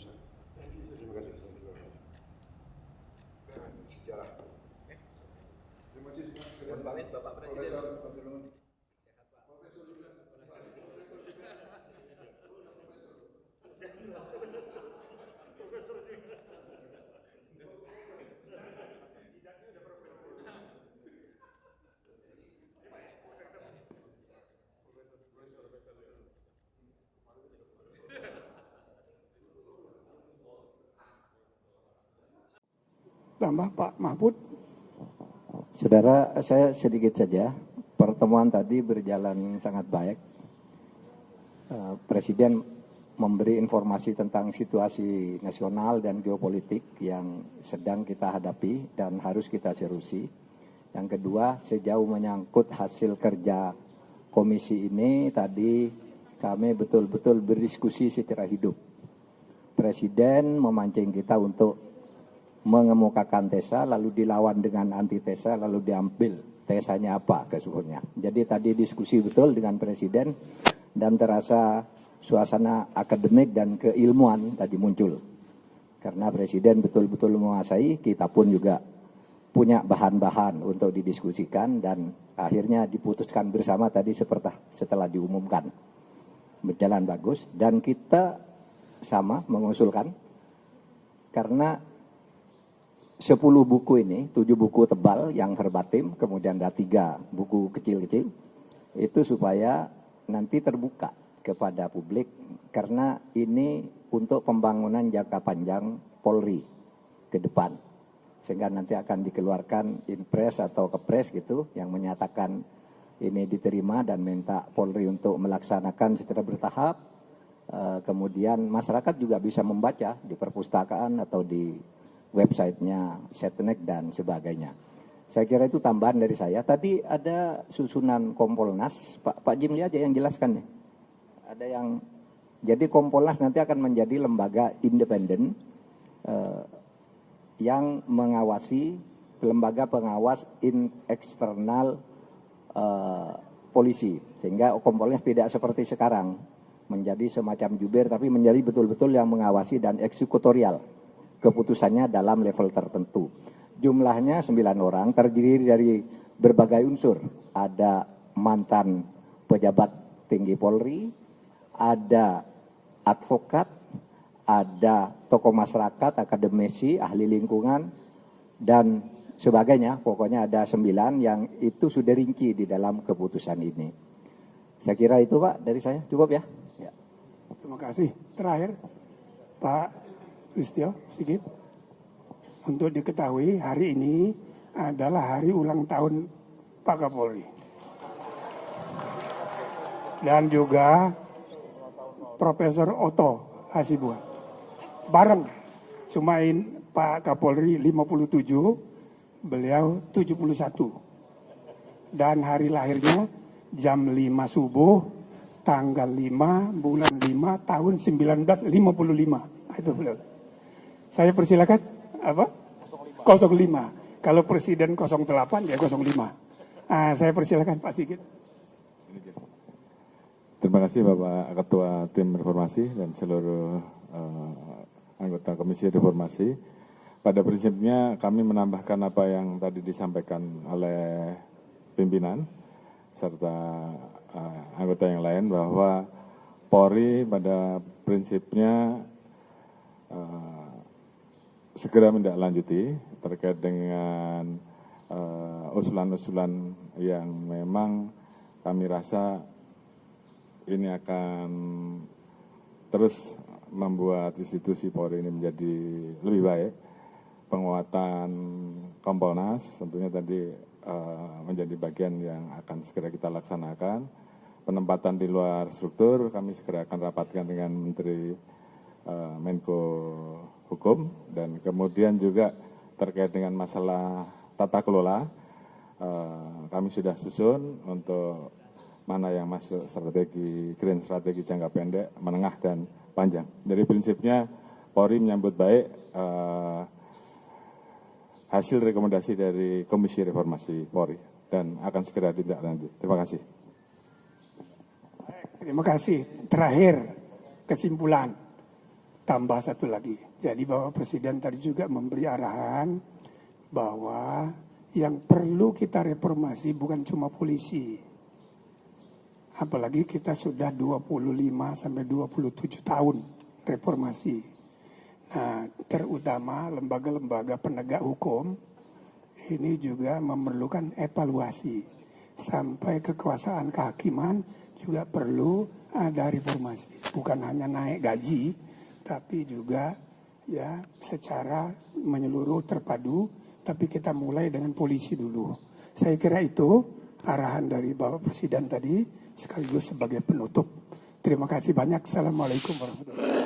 usah. Terima kasih. Sejarah. Terima kasih. Pamit Bapak Presiden. Tambah Pak Mahfud. Saudara, saya sedikit saja. Pertemuan tadi berjalan sangat baik. Presiden memberi informasi tentang situasi nasional dan geopolitik yang sedang kita hadapi dan harus kita seriusi. Yang kedua, sejauh menyangkut hasil kerja komisi ini, tadi kami betul-betul berdiskusi secara hidup. Presiden memancing kita untuk mengemukakan tesa, lalu dilawan dengan antitesa, lalu diambil tesanya apa keseluruhannya. Jadi tadi diskusi betul dengan Presiden dan terasa suasana akademik dan keilmuan tadi muncul. Karena Presiden betul-betul menguasai, kita pun juga punya bahan-bahan untuk didiskusikan dan akhirnya diputuskan bersama tadi setelah diumumkan. Berjalan bagus dan kita sama mengusulkan karena 10 buku ini, 7 buku tebal yang verbatim, kemudian ada 3 buku kecil-kecil, itu supaya nanti terbuka kepada publik, karena ini untuk pembangunan jangka panjang Polri ke depan. Sehingga nanti akan dikeluarkan impres atau kepres gitu, yang menyatakan ini diterima dan minta Polri untuk melaksanakan secara bertahap. Kemudian masyarakat juga bisa membaca di perpustakaan atau di websitenya Setnek dan sebagainya. Saya kira itu tambahan dari saya. Tadi ada susunan Kompolnas, Pak Jimli aja yang jelaskan nih. Ada yang, jadi Kompolnas nanti akan menjadi lembaga independen yang mengawasi, lembaga pengawas eksternal polisi. Sehingga Kompolnas tidak seperti sekarang, menjadi semacam jubir, tapi menjadi betul-betul yang mengawasi dan eksekutorial. Keputusannya dalam level tertentu. Jumlahnya 9 orang, terdiri dari berbagai unsur. Ada mantan pejabat tinggi Polri, ada advokat, ada tokoh masyarakat, akademisi, ahli lingkungan, dan sebagainya. Pokoknya ada 9 yang itu sudah rinci di dalam keputusan ini. Saya kira itu Pak dari saya, cukup ya? Terima kasih. Terakhir, Pak Listio Sigit, untuk diketahui hari ini adalah hari ulang tahun Pak Kapolri. Dan juga Profesor Otto Hasibuan. Bareng, cumain Pak Kapolri 57, beliau 71. Dan hari lahirnya jam 5 subuh, tanggal 5, bulan 5, tahun 1955. Itu beliau. Saya persilakan apa? 05. Kalau Presiden 08 ya 05. Saya persilakan Pak Sigit. Terima kasih Bapak Ketua Tim Reformasi dan seluruh anggota Komisi Reformasi. Pada prinsipnya kami menambahkan apa yang tadi disampaikan oleh pimpinan serta anggota yang lain bahwa Polri pada prinsipnya segera menindaklanjuti terkait dengan usulan-usulan yang memang kami rasa ini akan terus membuat institusi Polri ini menjadi lebih baik. Penguatan Kompolnas tentunya tadi menjadi bagian yang akan segera kita laksanakan. Penempatan di luar struktur kami segera akan rapatkan dengan Menteri Menko Hukum, dan kemudian juga terkait dengan masalah tata kelola kami sudah susun untuk mana yang masuk strategi green strategi jangka pendek, menengah dan panjang. Dari prinsipnya Polri menyambut baik hasil rekomendasi dari Komisi Reformasi Polri dan akan segera ditindaklanjuti. Terima kasih. Terima kasih. Terakhir kesimpulan. tambah satu lagi. Jadi Bapak Presiden tadi juga memberi arahan bahwa yang perlu kita reformasi bukan cuma polisi. Apalagi kita sudah 25 sampai 27 tahun reformasi. Nah, terutama lembaga-lembaga penegak hukum ini juga memerlukan evaluasi. Sampai kekuasaan kehakiman juga perlu ada reformasi. Bukan hanya naik gaji, tapi juga ya secara menyeluruh terpadu. Tapi kita mulai dengan polisi dulu. Saya kira itu arahan dari Bapak Presiden tadi sekaligus sebagai penutup. Terima kasih banyak. Assalamualaikum warahmatullahi wabarakatuh.